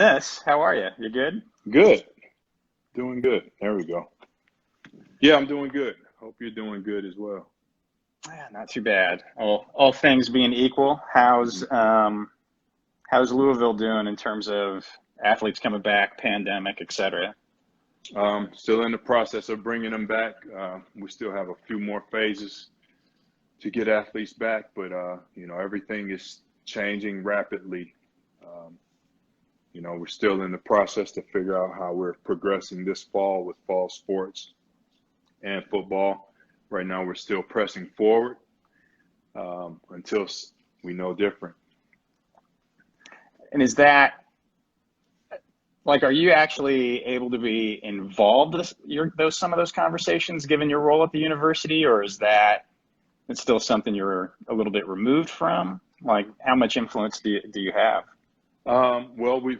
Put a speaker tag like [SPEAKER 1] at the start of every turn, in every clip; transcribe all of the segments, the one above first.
[SPEAKER 1] This, how are you? You good?
[SPEAKER 2] Good. Doing good. There we go. Yeah, I'm doing good. Hope you're doing good as well.
[SPEAKER 1] Yeah, not too bad. All things being equal, how's Louisville doing in terms of athletes coming back, pandemic, et cetera?
[SPEAKER 2] Still in the process of bringing them back. We still have a few more phases to get athletes back, but everything is changing rapidly. Um, we're still in the process to figure out how we're progressing this fall with fall sports and football. Right now, we're still pressing forward until we know different.
[SPEAKER 1] And is that like, are you actually able to be involved with some of those conversations given your role at the university, or is that it's still something you're a little bit removed from? Like, how much influence do you have?
[SPEAKER 2] Well, let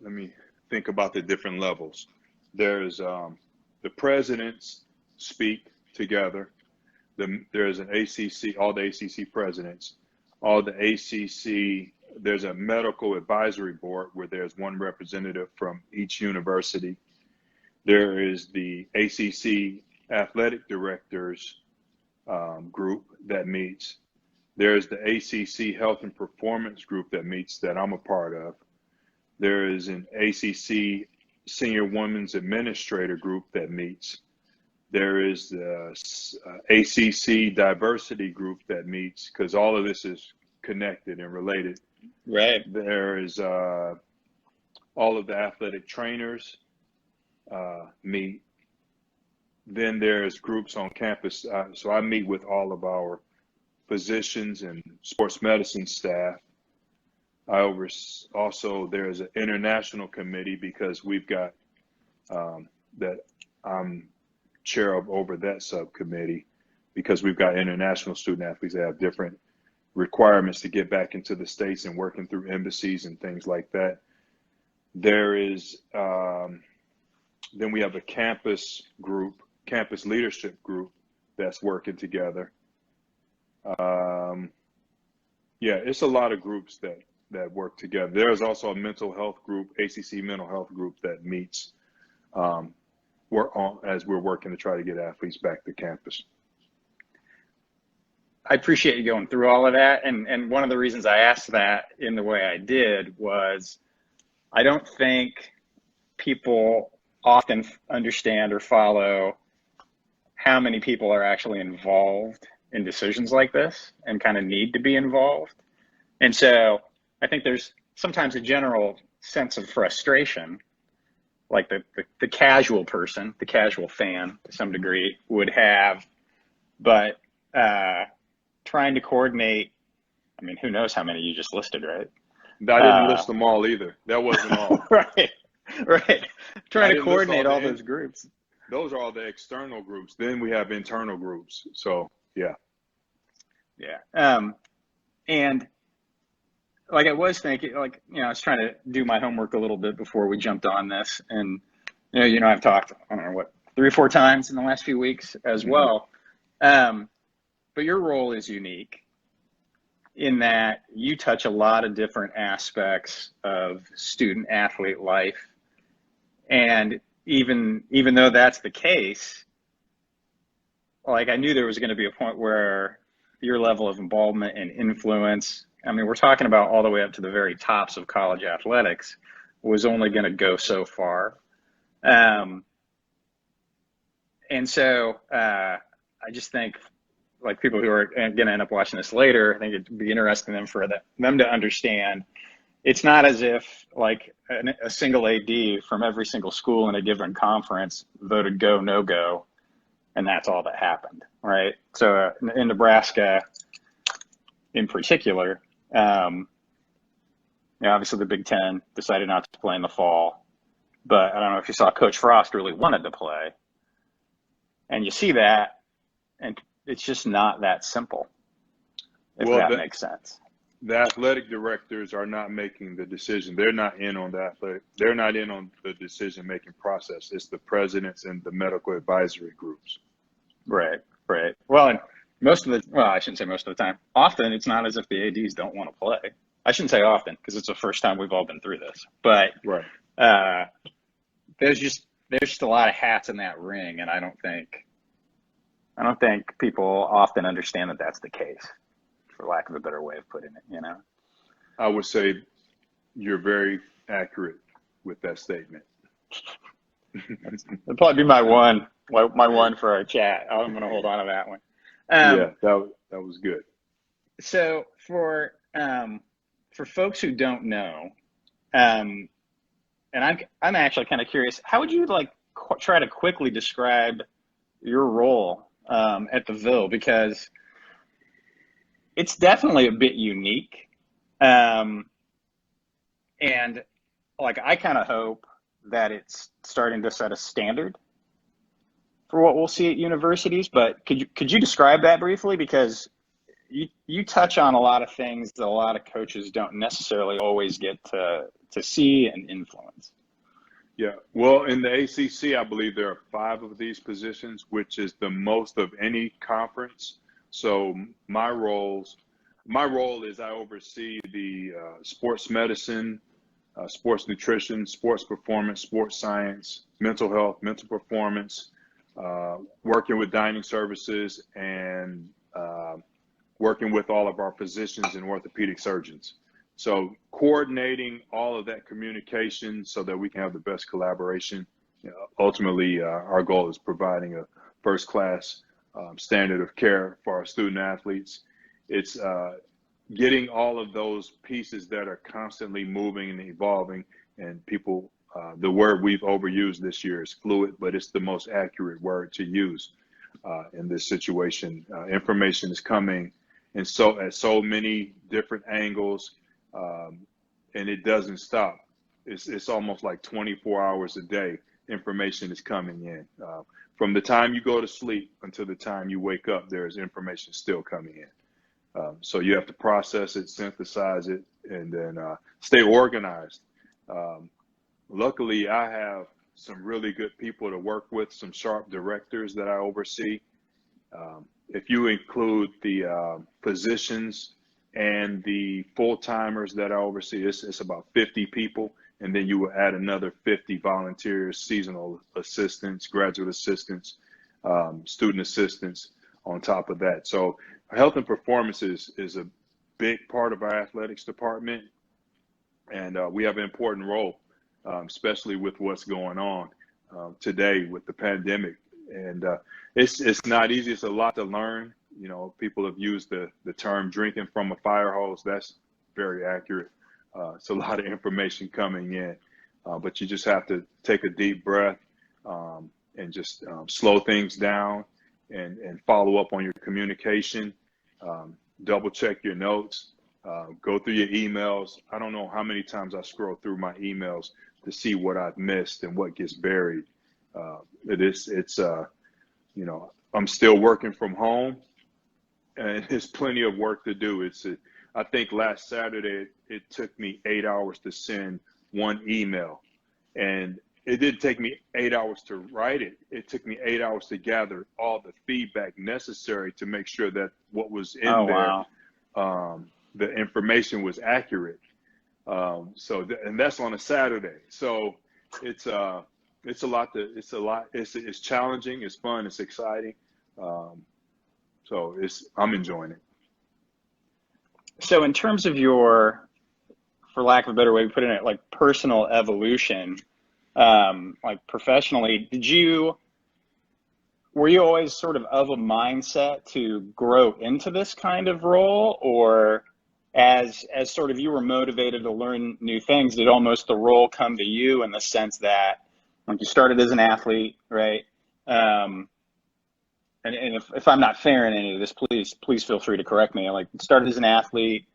[SPEAKER 2] me think about the different levels. There's the presidents speak together. There's an ACC, all the ACC presidents, all the ACC. There's a medical advisory board where there's one representative from each university. There is the ACC athletic directors group that meets. There's the ACC Health and Performance group that meets that I'm a part of. There is an ACC Senior Women's Administrator group that meets. There is the ACC Diversity group that meets because all of this is connected and related.
[SPEAKER 1] Right.
[SPEAKER 2] There is all of the athletic trainers meet. Then there's groups on campus. So I meet with all of our physicians and sports medicine staff. Also, there's an international committee because we've got that I'm chair of over that subcommittee because we've got international student athletes that have different requirements to get back into the States and working through embassies and things like that. There is, then we have a campus leadership group that's working together. Yeah, it's a lot of groups that work together. There's also a mental health group, ACC mental health group that meets as we're working to try to get athletes back to campus.
[SPEAKER 1] I appreciate you going through all of that. And one of the reasons I asked that in the way I did was I don't think people often understand or follow how many people are actually involved in decisions like this and kind of need to be involved. And so I think there's sometimes a general sense of frustration, like the casual person, the casual fan to some degree would have, but trying to coordinate, I mean, who knows how many you just listed, right?
[SPEAKER 2] I didn't list them all either. That wasn't all.
[SPEAKER 1] Right. Trying to coordinate all those groups.
[SPEAKER 2] Those are all the external groups. Then we have internal groups. So, yeah.
[SPEAKER 1] Yeah. And like I was thinking, I was trying to do my homework a little bit before we jumped on this. And, I've talked, I don't know, 3 or 4 times in the last few weeks as well. But your role is unique in that you touch a lot of different aspects of student athlete life. And even though that's the case, like I knew there was going to be a point where your level of involvement and influence, I mean, we're talking about all the way up to the very tops of college athletics, was only going to go so far. And so I just think, like, people who are going to end up watching this later, I think it'd be interesting for them to understand it's not as if like a single AD from every single school in a given conference voted go, no go, and that's all that happened, right? So in Nebraska in particular, obviously the Big Ten decided not to play in the fall, but I don't know if you saw Coach Frost really wanted to play. And you see that, and it's just not that simple, if that makes sense.
[SPEAKER 2] The athletic directors are not making the decision. They're not in on they're not in on the decision-making process. It's the presidents and the medical advisory groups.
[SPEAKER 1] Right. Well, and I shouldn't say most of the time. Often it's not as if the ADs don't want to play. I shouldn't say often because it's the first time we've all been through this, but
[SPEAKER 2] Right.
[SPEAKER 1] uh, there's just a lot of hats in that ring, and I don't think people often understand that that's the case, for lack of a better way of putting it.
[SPEAKER 2] I would say you're very accurate with that statement.
[SPEAKER 1] That'll probably be my one for our chat. I'm going to hold on to that one.
[SPEAKER 2] Yeah, that was good.
[SPEAKER 1] So for folks who don't know, um, and I'm actually kind of curious, how would you like try to quickly describe your role at the Ville, because it's definitely a bit unique, um, and like I kind of hope that it's starting to set a standard for what we'll see at universities. But could you describe that briefly, because you touch on a lot of things that a lot of coaches don't necessarily always get to see and influence.
[SPEAKER 2] Yeah. Well, in the ACC, I believe there are 5 of these positions, which is the most of any conference. So my role is I oversee the sports medicine, sports nutrition, sports performance, sports science, mental health, mental performance, working with dining services, and working with all of our physicians and orthopedic surgeons. So coordinating all of that communication so that we can have the best collaboration. Ultimately, our goal is providing a first-class standard of care for our student athletes. It's getting all of those pieces that are constantly moving and evolving, and people, the word we've overused this year is fluid, but it's the most accurate word to use in this situation. Information is coming at so many different angles, and it doesn't stop. It's almost like 24 hours a day. Information is coming in. From the time you go to sleep until the time you wake up, there's information still coming in. So you have to process it, synthesize it, and then stay organized. Luckily, I have some really good people to work with, some sharp directors that I oversee. If you include the physicians and the full-timers that I oversee, it's about 50 people. And then you will add another 50 volunteers, seasonal assistants, graduate assistants, student assistants on top of that. So health and performance is a big part of our athletics department. And we have an important role, especially with what's going on today with the pandemic. And it's not easy. It's a lot to learn. People have used the term drinking from a fire hose. That's very accurate. It's a lot of information coming in, but you just have to take a deep breath and just slow things down and follow up on your communication. Double check your notes. Go through your emails. I don't know how many times I scroll through my emails to see what I've missed and what gets buried. I'm still working from home, and there's plenty of work to do. I think last Saturday it took me 8 hours to send one email, and it didn't take me 8 hours to write it. It took me 8 hours to gather all the feedback necessary to make sure that what was in
[SPEAKER 1] Wow.
[SPEAKER 2] the information was accurate. And that's on a Saturday. So it's a lot. It's challenging. It's fun. It's exciting. I'm enjoying it.
[SPEAKER 1] So in terms of your, for lack of a better way of putting it, like personal evolution, like professionally, were you always sort of a mindset to grow into this kind of role, or as sort of you were motivated to learn new things, did almost the role come to you in the sense that like you started as an athlete, right? And if I'm not fair in any of this, please feel free to correct me. Like started as an athlete,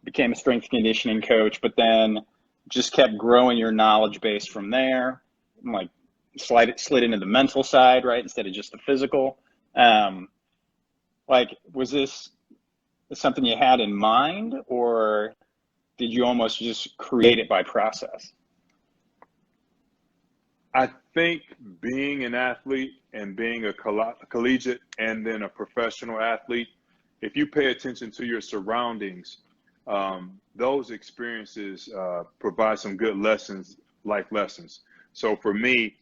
[SPEAKER 1] became a strength and conditioning coach, but then just kept growing your knowledge base from there. Like slid into the mental side, right, instead of just the physical. Like, was this something you had in mind, or did you almost just create it by process?
[SPEAKER 2] I think being an athlete and being a collegiate and then a professional athlete, if you pay attention to your surroundings, those experiences provide some good lessons, life lessons. So for me,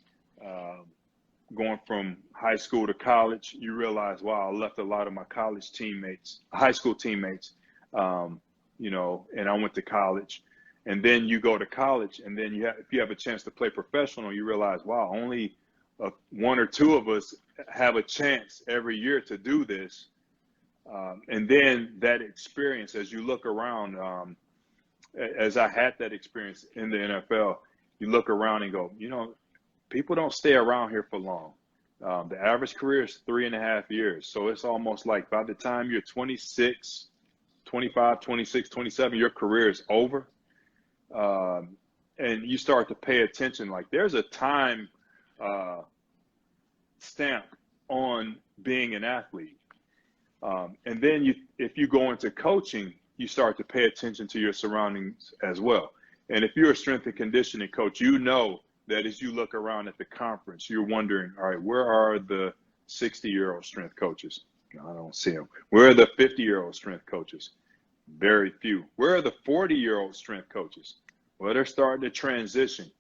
[SPEAKER 2] going from high school to college, you realize, wow, I left a lot of my college teammates, high school teammates, you know, and I went to college. And then you go to college, and then if you have a chance to play professional, you realize, wow, only one or two of us have a chance every year to do this. And then that experience, as you look around, as I had that experience in the NFL, you look around and go, you know, people don't stay around here for long. The average career is 3.5 years. So it's almost like by the time you're 26, 25, 26, 27, your career is over. And you start to pay attention, like there's a time stamp on being an athlete. And then if you go into coaching, you start to pay attention to your surroundings as well. And if you're a strength and conditioning coach, you know that as you look around at the conference, you're wondering, all right, where are the 60-year-old strength coaches? I don't see them. Where are the 50-year-old strength coaches? Very few. Where are the 40-year-old strength coaches? Well, they're starting to transition.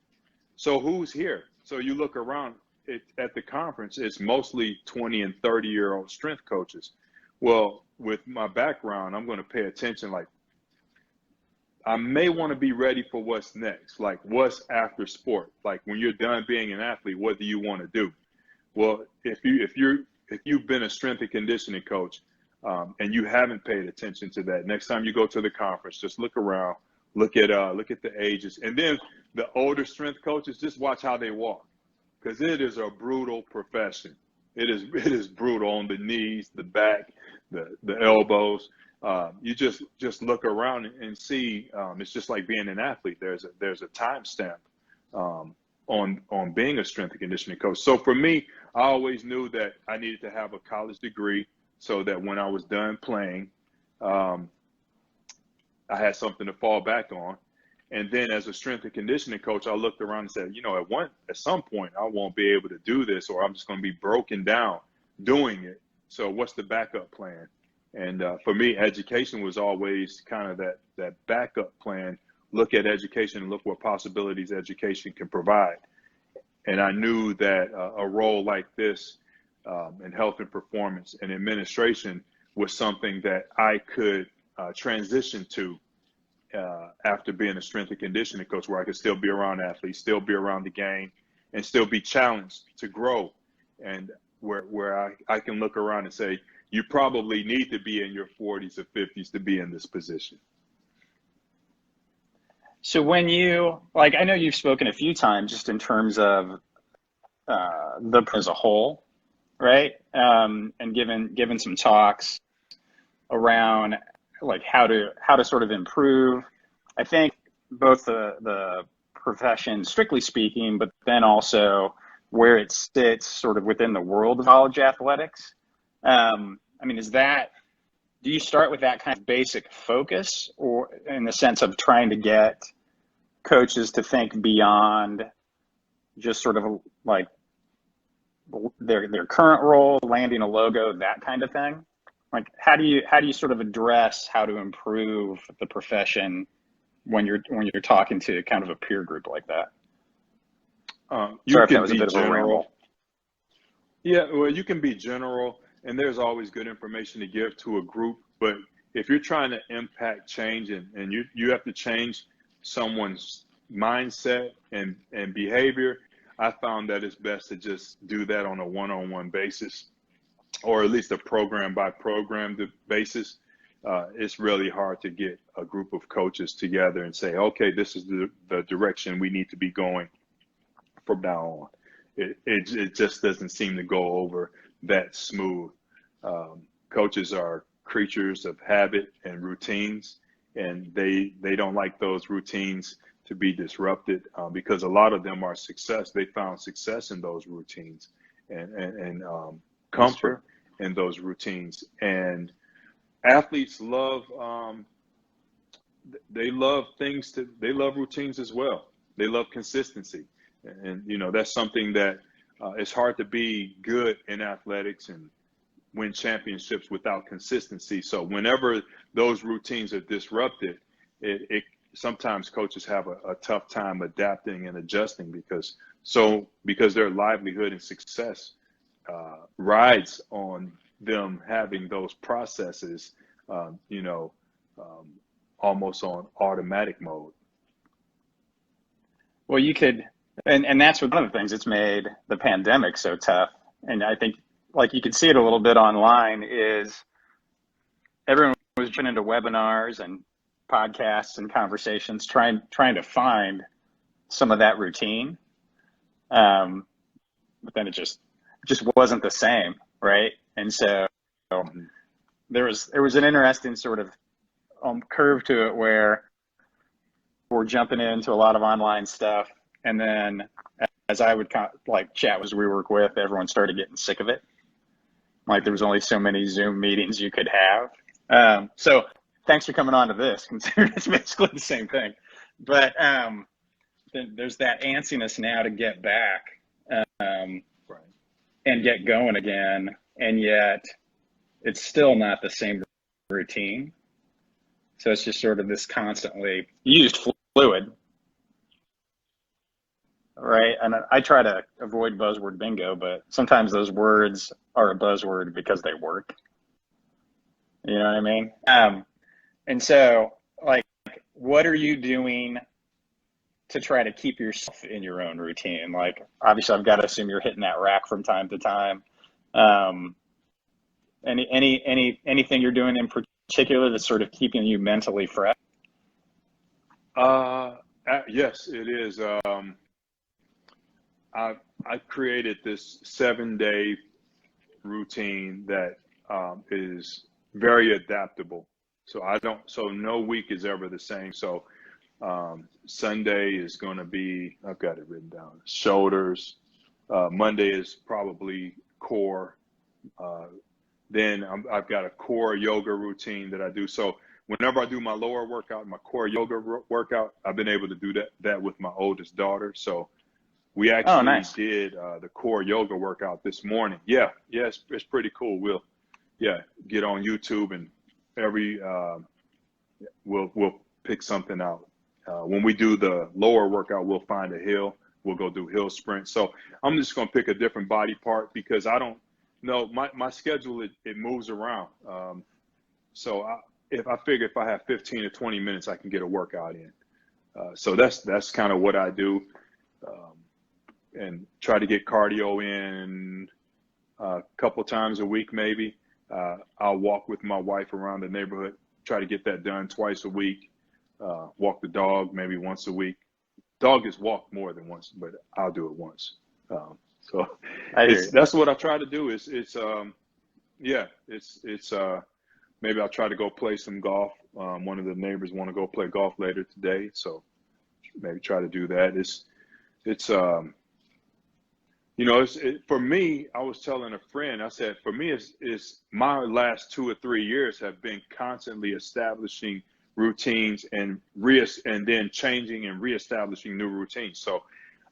[SPEAKER 2] So who's here? So you look around at the conference, it's mostly 20 and 30-year-old strength coaches. Well, with my background, I'm going to pay attention, like, I may want to be ready for what's next, like what's after sport. Like when you're done being an athlete, what do you want to do? Well, if you've been a strength and conditioning coach and you haven't paid attention to that, next time you go to the conference, just look around, look at the ages, and then the older strength coaches, just watch how they walk, because it is a brutal profession. It is brutal on the knees, the back, the elbows. You just look around and see. It's just like being an athlete. There's a timestamp on being a strength and conditioning coach. So for me, I always knew that I needed to have a college degree so that when I was done playing, I had something to fall back on. And then as a strength and conditioning coach, I looked around and said, you know, at some point I won't be able to do this, or I'm just going to be broken down doing it. So what's the backup plan? And for me, education was always kind of that backup plan. Look at education and look what possibilities education can provide. And I knew that a role like this in health and performance and administration was something that I could transition to after being a strength and conditioning coach, where I could still be around athletes, still be around the game, and still be challenged to grow. And where I can look around and say, you probably need to be in your 40s or 50s to be in this position.
[SPEAKER 1] So when you, like, I know you've spoken a few times just in terms of as a whole, right? And given some talks around like how to sort of improve. I think both the profession, strictly speaking, but then also where it sits sort of within the world of college athletics. I mean, do you start with that kind of basic focus, or in the sense of trying to get coaches to think beyond just sort of like their current role, landing a logo, that kind of thing? Like, how do you sort of address how to improve the profession when you're talking to kind of a peer group like that? Sorry if that was a bit of a ramble.
[SPEAKER 2] Yeah, well, you can be general, and there's always good information to give to a group. But if you're trying to impact change and you have to change someone's mindset and behavior, I found that it's best to just do that on a one-on-one basis, or at least a program by program basis. It's really hard to get a group of coaches together and say, okay, this is the direction we need to be going from now on. It just doesn't seem to go over that smooth. Coaches are creatures of habit and routines, and they don't like those routines to be disrupted because a lot of them are success. They found success in those routines and comfort in those routines. And athletes love they love routines as well. They love consistency. And, you know, that's something that it's hard to be good in athletics and win championships without consistency. So whenever those routines are disrupted, it sometimes coaches have a tough time adapting and adjusting because their livelihood and success rides on them having those processes, almost on automatic mode.
[SPEAKER 1] Well, you could, and that's one of the things that's made the pandemic so tough. And I think, like, you could see it a little bit online, is everyone was jumping into webinars and podcasts and conversations, trying to find some of that routine. But then it just wasn't the same, right? And so there was an interesting sort of curve to it where we're jumping into a lot of online stuff, and then as I would chat as we work with, everyone started getting sick of it. Like, there was only so many Zoom meetings you could have. So thanks for coming on to this, considering it's basically the same thing. But then there's that antsiness now to get back and get going again, and yet it's still not the same routine. So it's just sort of this constantly used fluid, right? And I try to avoid buzzword bingo, but sometimes those words are a buzzword because they work. You know what I mean? And so, like, what are you doing to try to keep yourself in your own routine? Like, obviously, I've got to assume you're hitting that rack from time to time. Anything you're doing in particular that's sort of keeping you mentally fresh?
[SPEAKER 2] Yes, it is. I created this 7-day routine that is very adaptable. So no week is ever the same. So Sunday is going to be, I've got it written down, shoulders. Monday is probably core. Then I've got a core yoga routine that I do. So whenever I do my lower workout, my core yoga workout, I've been able to do that with my oldest daughter. So we actually did the core yoga workout this morning. Yeah, it's pretty cool. We'll get on YouTube, and we'll pick something out. When we do the lower workout, we'll find a hill. We'll go do hill sprints. So I'm just going to pick a different body part because I don't know, my schedule, it moves around. So I figure if I have 15 or 20 minutes, I can get a workout in. So that's kind of what I do, and try to get cardio in a couple times a week, maybe. I'll walk with my wife around the neighborhood, try to get that done twice a week. Walk the dog maybe once a week. Dog is walked more than once, but I'll do it once. So that's what I try to do. Maybe I'll try to go play some golf. One of the neighbors want to go play golf later today, so maybe try to do that. For me, I was telling a friend, I said, for me, it's my last 2 or 3 years have been constantly establishing routines and then changing and reestablishing new routines. So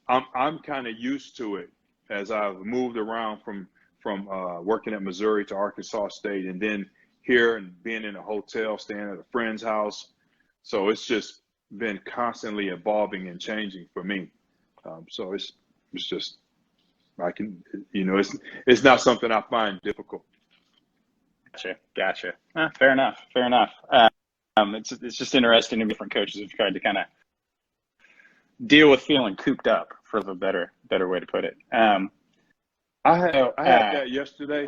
[SPEAKER 2] I'm kind of used to it as I've moved around from working at Missouri to Arkansas State, and then here and being in a hotel, staying at a friend's house. So it's just been constantly evolving and changing for me. So it's just, it's not something I find difficult.
[SPEAKER 1] Gotcha. Fair enough. It's just interesting to different coaches have tried to kind of deal with feeling cooped up, for the better way to put it.
[SPEAKER 2] I had that yesterday.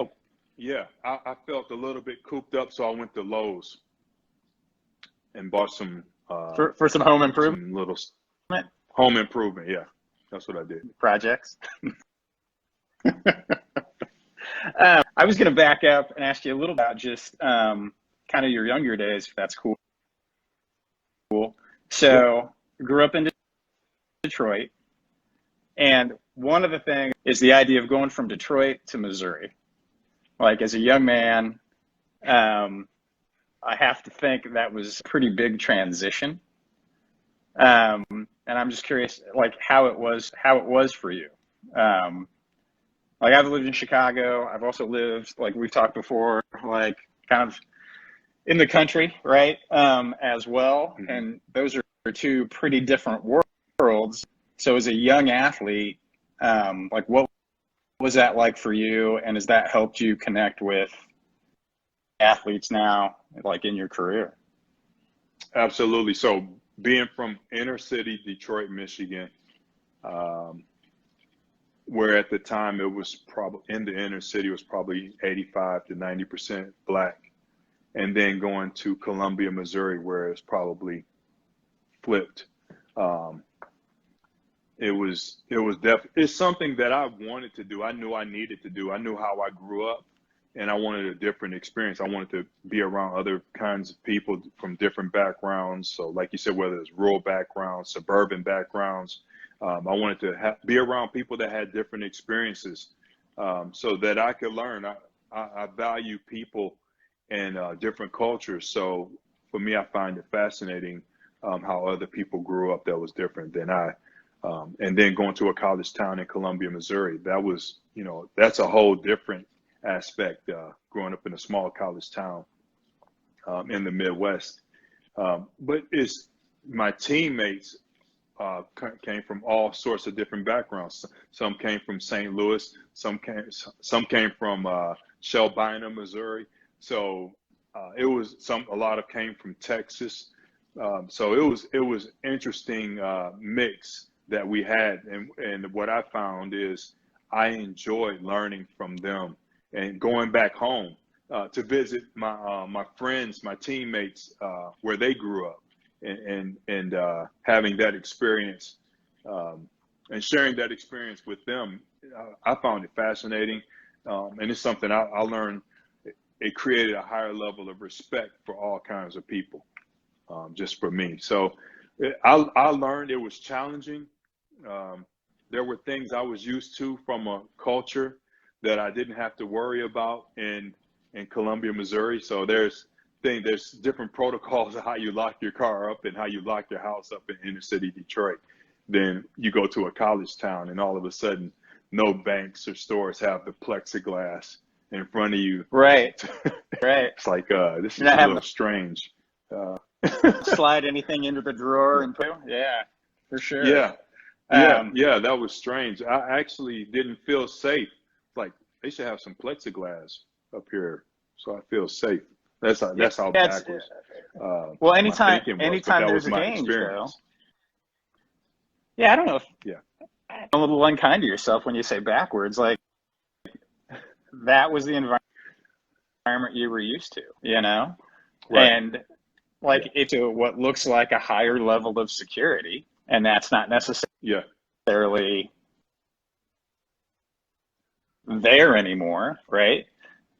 [SPEAKER 2] Yeah, I felt a little bit cooped up, so I went to Lowe's and bought some
[SPEAKER 1] for some home improvement.
[SPEAKER 2] Some little home improvement. Yeah, that's what I did.
[SPEAKER 1] Projects. I was going to back up and ask you a little about just kind of your younger days, if that's cool. So, grew up in Detroit, and one of the things is the idea of going from Detroit to Missouri. Like, as a young man, I have to think that was a pretty big transition. And I'm just curious, like, how it was for you. like I've lived in Chicago. I've also lived, like we've talked before, like kind of in the country, right? As well.
[SPEAKER 2] Mm-hmm.
[SPEAKER 1] And those are two pretty different worlds. So as a young athlete, like what was that like for you? And has that helped you connect with athletes now, like in your career?
[SPEAKER 2] Absolutely. So being from inner city Detroit, Michigan, where at the time it was probably in the inner city was probably 85 to 90% black, and then going to Columbia, Missouri, where it's probably flipped. Um, it's something that I wanted to do. I knew I needed to do. I knew how I grew up, and I wanted a different experience. I wanted to be around other kinds of people from different backgrounds. So like you said, whether it's rural backgrounds, suburban backgrounds, I wanted to be around people that had different experiences, so that I could learn. I value people and different cultures. So for me, I find it fascinating how other people grew up that was different than I. And then going to a college town in Columbia, Missouri, that was, that's a whole different aspect, growing up in a small college town in the Midwest. But it's my teammates came from all sorts of different backgrounds. Some came from St. Louis, some came from Shelbina, Missouri. So a lot of came from Texas. So it was interesting mix that we had, and what I found is I enjoyed learning from them and going back home to visit my friends, my teammates where they grew up, and having that experience and sharing that experience with them. I found it fascinating, and it's something I learned. It created a higher level of respect for all kinds of people, just for me. So I learned it was challenging. There were things I was used to from a culture that I didn't have to worry about in Columbia, Missouri. So there's different protocols of how you lock your car up and how you lock your house up in inner city Detroit. Then you go to a college town, and all of a sudden, no banks or stores have the plexiglass in front of you.
[SPEAKER 1] Right. Right.
[SPEAKER 2] It's like this is
[SPEAKER 1] You're not
[SPEAKER 2] a
[SPEAKER 1] having
[SPEAKER 2] little strange.
[SPEAKER 1] to slide anything into the drawer and put, yeah, for sure.
[SPEAKER 2] Yeah,
[SPEAKER 1] Um,
[SPEAKER 2] yeah, that was strange. I actually didn't feel safe. Like they should have some plexiglass up here, so I feel safe.
[SPEAKER 1] yeah,
[SPEAKER 2] That's how
[SPEAKER 1] that's
[SPEAKER 2] backwards
[SPEAKER 1] well,
[SPEAKER 2] my
[SPEAKER 1] anytime
[SPEAKER 2] thinking was, but
[SPEAKER 1] anytime
[SPEAKER 2] that
[SPEAKER 1] there's
[SPEAKER 2] was
[SPEAKER 1] a
[SPEAKER 2] my
[SPEAKER 1] change though.
[SPEAKER 2] experience.
[SPEAKER 1] Yeah, I don't know if
[SPEAKER 2] Yeah,
[SPEAKER 1] I'm a little unkind to yourself when you say backwards. Like that was the environment you were used to,
[SPEAKER 2] right.
[SPEAKER 1] and like
[SPEAKER 2] Yeah,
[SPEAKER 1] it's what looks like a higher level of security, and that's not
[SPEAKER 2] yeah,
[SPEAKER 1] necessarily there anymore, right?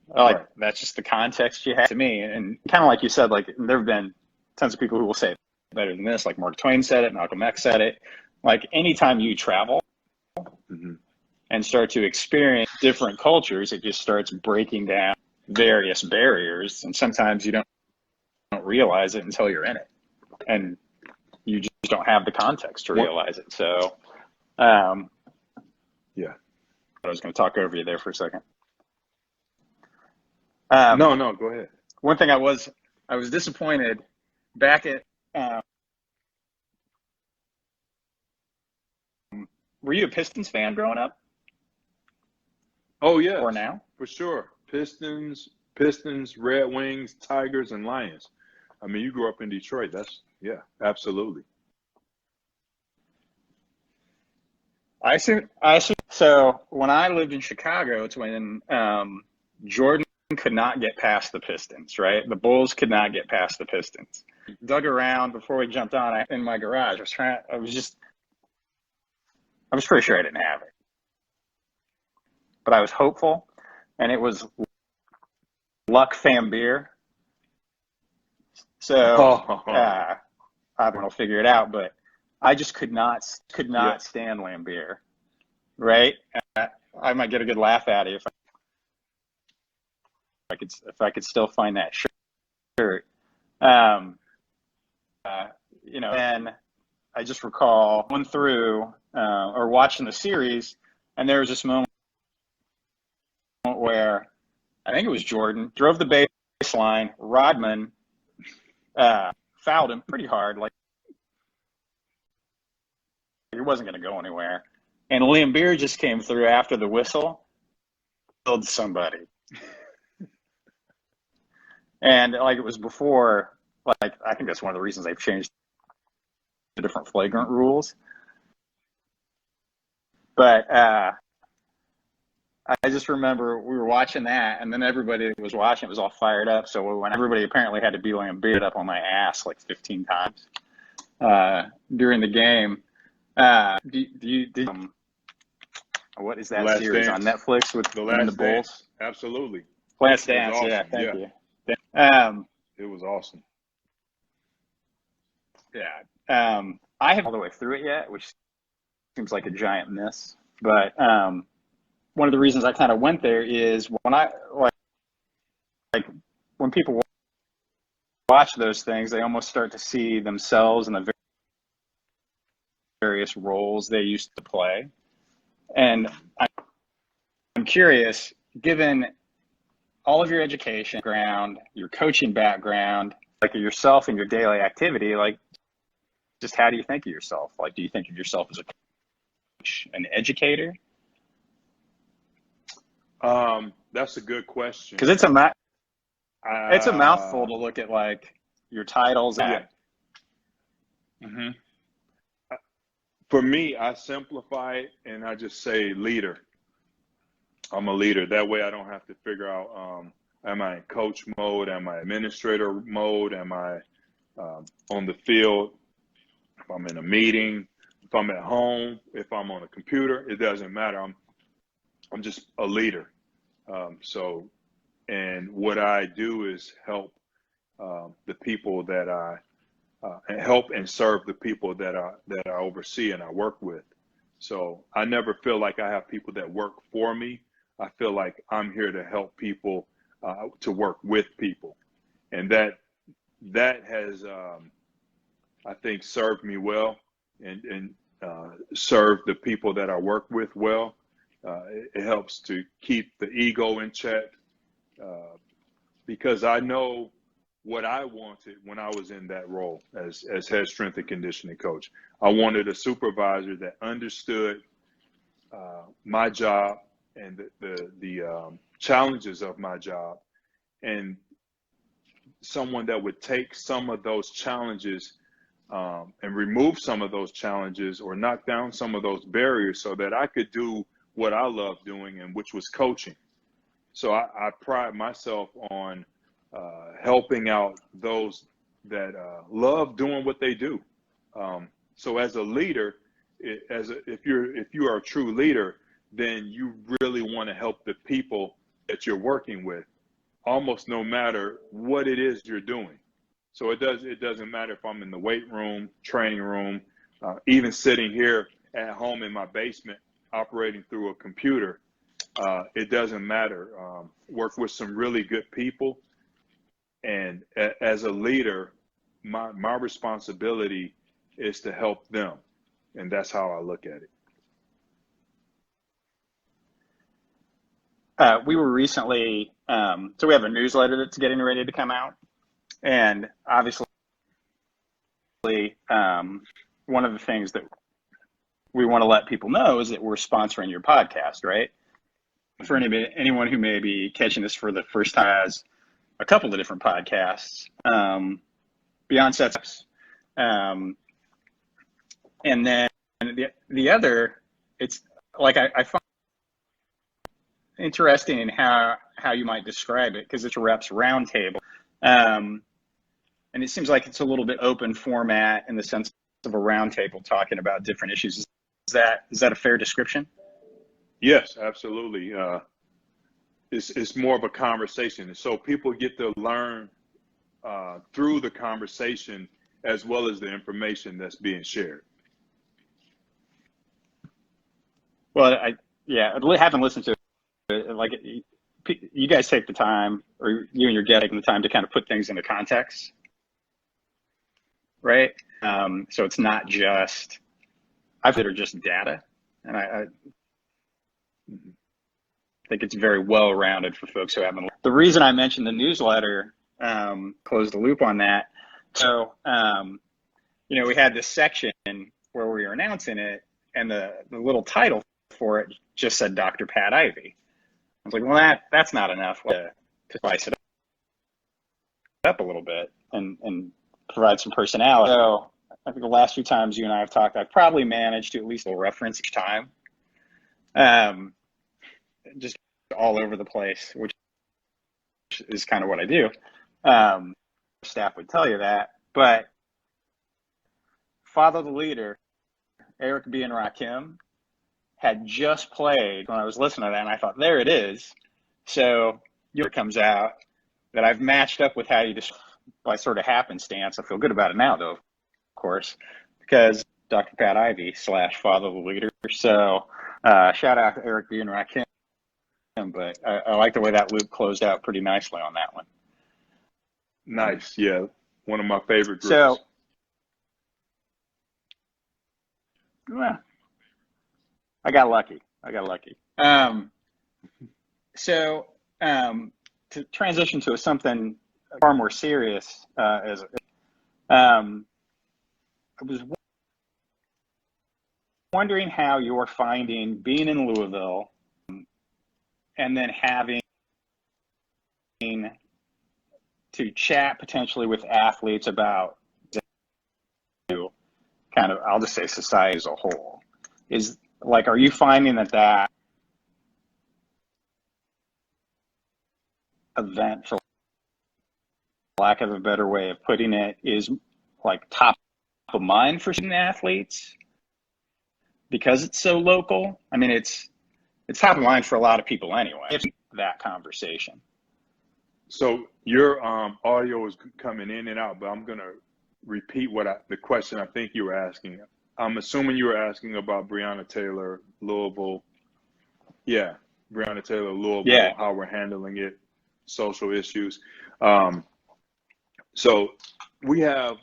[SPEAKER 1] Like
[SPEAKER 2] right.
[SPEAKER 1] that's just the context you have to me. And kind of like you said, like there have been tons of people who will say it better than this. Like Mark Twain said it, Malcolm X said it. Like anytime you travel
[SPEAKER 2] Hmm.
[SPEAKER 1] and start to experience different cultures, it just starts breaking down various barriers. And sometimes you don't realize it until you're in it, and you just don't have the context to
[SPEAKER 2] What?
[SPEAKER 1] realize it. So I
[SPEAKER 2] Yeah.
[SPEAKER 1] was going to talk over you there for a second.
[SPEAKER 2] No, no, go ahead.
[SPEAKER 1] One thing I was disappointed back at. Were you a Pistons fan growing up,
[SPEAKER 2] Oh
[SPEAKER 1] or
[SPEAKER 2] yes,
[SPEAKER 1] now?
[SPEAKER 2] for sure. Pistons, Red Wings, Tigers, and Lions. I mean, you grew up in Detroit. Yeah, absolutely.
[SPEAKER 1] I assume. So when I lived in Chicago, it's when Jordan could not get past the Pistons, right? The Bulls could not get past the Pistons. Dug around before we jumped on in my garage. I was pretty sure I didn't have it, but I was hopeful, and it was Luck Fambeer. So
[SPEAKER 2] Oh,
[SPEAKER 1] I don't know, figure it out, but I just could
[SPEAKER 2] yeah.
[SPEAKER 1] not stand Lambeer, right? I might get a good laugh at it if I could still find that shirt. Um, and I just recall going through or watching the series, and there was this moment think it was Jordan, drove the baseline. Rodman fouled him pretty hard, like he wasn't going to go anywhere. And Liam Beer just came through after the whistle, killed somebody. And like it was before, like I think that's one of the reasons they've changed the different flagrant rules. But I just remember we were watching that, and then everybody that was watching was all fired up. So when everybody apparently had to be Liam Beer up on my ass like 15 times during the game. What is that
[SPEAKER 2] Last
[SPEAKER 1] series
[SPEAKER 2] Dance.
[SPEAKER 1] on Netflix with the Bulls?
[SPEAKER 2] Absolutely.
[SPEAKER 1] Last Dance,
[SPEAKER 2] Awesome.
[SPEAKER 1] Yeah, thank you.
[SPEAKER 2] It was awesome.
[SPEAKER 1] Yeah. I haven't all the way through it yet, which seems like a giant miss. But one of the reasons I kind of went there is when I like when people watch those things, they almost start to see themselves in the various roles they used to play. And I'm curious, given all of your education background, your coaching background, like yourself and your daily activity, like just how do you think of yourself? Like, do you think of yourself as a coach, an educator?
[SPEAKER 2] That's a good question.
[SPEAKER 1] Because it's a mouthful to look at like your titles.
[SPEAKER 2] Yeah. For me, I simplify it and I just say leader. I'm a leader. That way I don't have to figure out, am I in coach mode? Am I administrator mode? Am I on the field? If I'm in a meeting, if I'm at home, if I'm on a computer, it doesn't matter. I'm just a leader. And what I do is help the people that I help and serve the people that I oversee and I work with. So I never feel like I have people that work for me. I feel like I'm here to help people, to work with people, and that has I think served me well and served the people that I work with well. It helps to keep the ego in check because I know what I wanted when I was in that role as head strength and conditioning coach. I wanted a supervisor that understood my job and the challenges of my job, and someone that would take some of those challenges and remove some of those challenges or knock down some of those barriers so that I could do what I love doing, and which was coaching. So I pride myself on helping out those that love doing what they do. So as a leader, if you are a true leader, then you really want to help the people that you're working with, almost no matter what it is you're doing. So it doesn't matter if I'm in the weight room, training room, even sitting here at home in my basement, operating through a computer. It doesn't matter. Work with some really good people. And as a leader, my responsibility is to help them. And that's how I look at it.
[SPEAKER 1] We were recently, so we have a newsletter that's getting ready to come out. And obviously, one of the things that we want to let people know is that we're sponsoring your podcast, right? For anyone who may be catching this for the first time, as a couple of different podcasts, Beyond Sets, and then the other, it's like I find interesting in how you might describe it, because it's a reps roundtable, and it seems like it's a little bit open format in the sense of a roundtable talking about different issues. Is that a fair description?
[SPEAKER 2] Yes, absolutely. It's more of a conversation, so people get to learn through the conversation as well as the information that's being shared.
[SPEAKER 1] Well, I haven't listened to it. Like, you guys take the time, or you and your guest taking the time to kind of put things into context, right? So it's not just just data, and I think it's very well rounded for folks who haven't. the reason I mentioned the newsletter, closed the loop on that. So, we had this section where we were announcing it, and the little title for it just said Dr. Pat Ivey. I was like, well, that's not enough to spice it up a little bit and provide some personality. So I think the last few times you and I have talked, I've probably managed to at least reference each time, just all over the place, which is kind of what I do. Staff would tell you that, but Father the Leader, Eric B. and Rakim, had just played when I was listening to that, and I thought, there it is. So it comes out that I've matched up with how you just by sort of happenstance. I feel good about it now, though, of course, because Dr. Pat Ivey / Father the Leader. So shout out to Eric B. and Rakim, but I like the way that loop closed out pretty nicely on that one.
[SPEAKER 2] Nice. Yeah. One of my favorite groups.
[SPEAKER 1] So, well, I got lucky. To transition to something far more serious, I was wondering how you're finding being in Louisville and then having to chat potentially with athletes about kind of, I'll just say society as a whole. Is like, are you finding that event, for lack of a better way of putting it, is like top of mind for student athletes because it's so local? I mean, it's top of mind for a lot of people anyway. It's that conversation.
[SPEAKER 2] So your audio is coming in and out, but I'm going to repeat the question I think you were asking. I'm assuming you were asking about Breonna Taylor, Louisville. Yeah, Breonna Taylor, Louisville,
[SPEAKER 1] yeah.
[SPEAKER 2] How we're handling it, social issues. So we have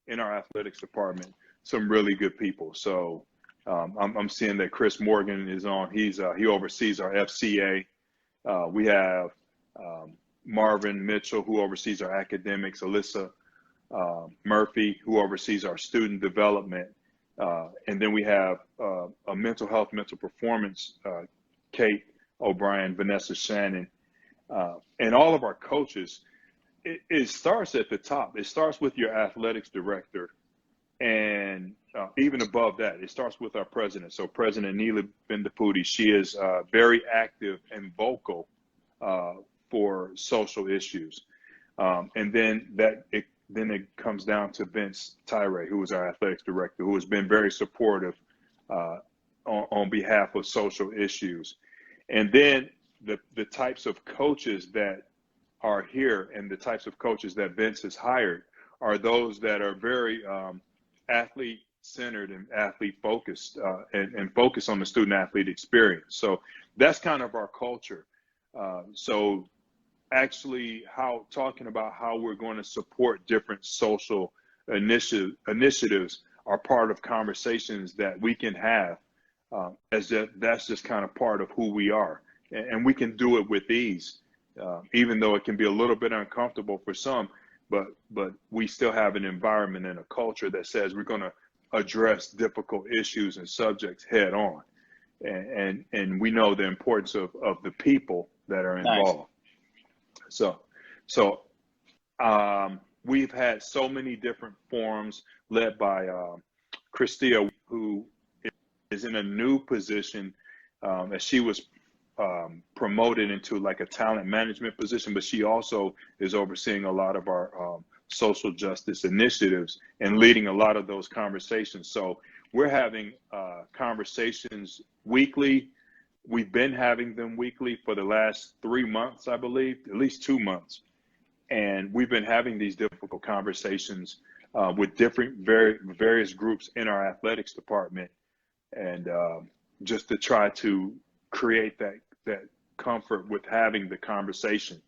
[SPEAKER 2] in our athletics department some really good people. So I'm seeing that Chris Morgan is on. He oversees our FCA. We have Marvin Mitchell, who oversees our academics. Alyssa Murphy, who oversees our student development. And then we have a mental health, mental performance, Kate O'Brien, Vanessa Shannon, and all of our coaches. It starts at the top. It starts with your athletics director. And even above that, it starts with our president. So President Neela Bendaputi, she is very active and vocal for social issues. And then it comes down to Vince Tyree, who is our athletics director, who has been very supportive on behalf of social issues. And then the types of coaches that are here and the types of coaches that Vince has hired are those that are very athlete centered and athlete focused and focused on the student athlete experience. So that's kind of our culture. So actually talking about how we're going to support different social initiatives are part of conversations that we can have that's just kind of part of who we are. And we can do it with ease, even though it can be a little bit uncomfortable for some, but we still have an environment and a culture that says we're going to address difficult issues and subjects head on. And we know the importance of the people that are involved. Nice. So we've had so many different forums led by Christia, who is in a new position as she was promoted into like a talent management position, but she also is overseeing a lot of our social justice initiatives and leading a lot of those conversations. So we're having conversations weekly. We've been having them weekly for the last 3 months, I believe, at least 2 months. And we've been having these difficult conversations with different various groups in our athletics department, and just to try to create that comfort with having the conversation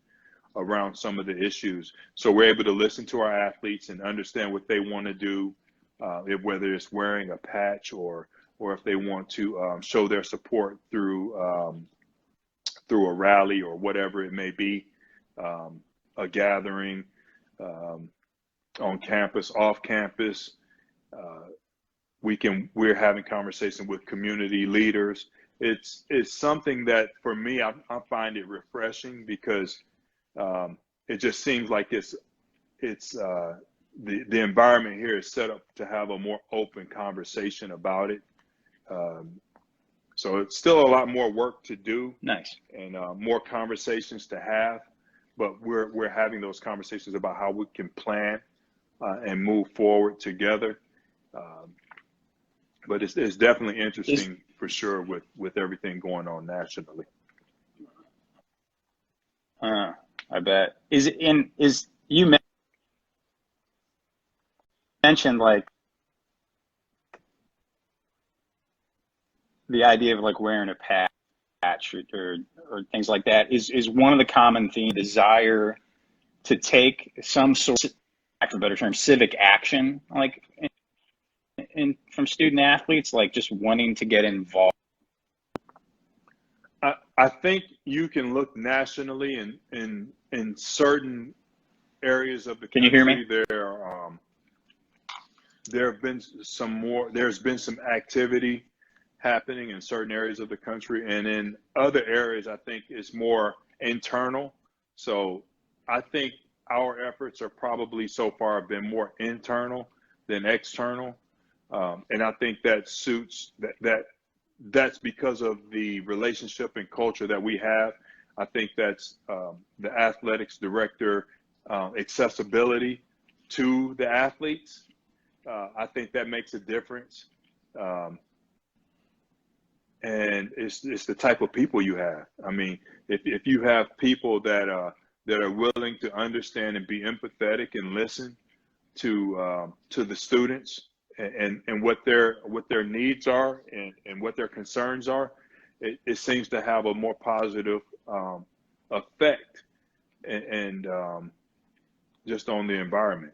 [SPEAKER 2] around some of the issues. So we're able to listen to our athletes and understand what they want to do, whether it's wearing a patch or if they want to show their support through through a rally or whatever it may be, a gathering on campus, off campus. We're having conversation with community leaders. It's something that for me, I find it refreshing because it just seems like the environment here is set up to have a more open conversation about it. So it's still a lot more work to do.
[SPEAKER 1] Nice.
[SPEAKER 2] And more conversations to have, but we're having those conversations about how we can plan and move forward together. But it's definitely interesting for sure with everything going on nationally.
[SPEAKER 1] I bet. You mentioned like the idea of like wearing a patch or things like that is one of the common themes, desire to take some sort of, for a better term, civic action, like from student athletes, like just wanting to get involved.
[SPEAKER 2] I think you can look nationally in certain areas of the country.
[SPEAKER 1] Can you hear me?
[SPEAKER 2] There's been some activity happening in certain areas of the country, and in other areas I think it's more internal. So I think our efforts are probably so far have been more internal than external, and I think that suits that's because of the relationship and culture that we have. I think that's the athletics director accessibility to the athletes. I think that makes a difference. And it's the type of people you have. I mean, if you have people that are willing to understand and be empathetic and listen to the students and what their needs are and what their concerns are, it seems to have a more positive effect and just on the environment.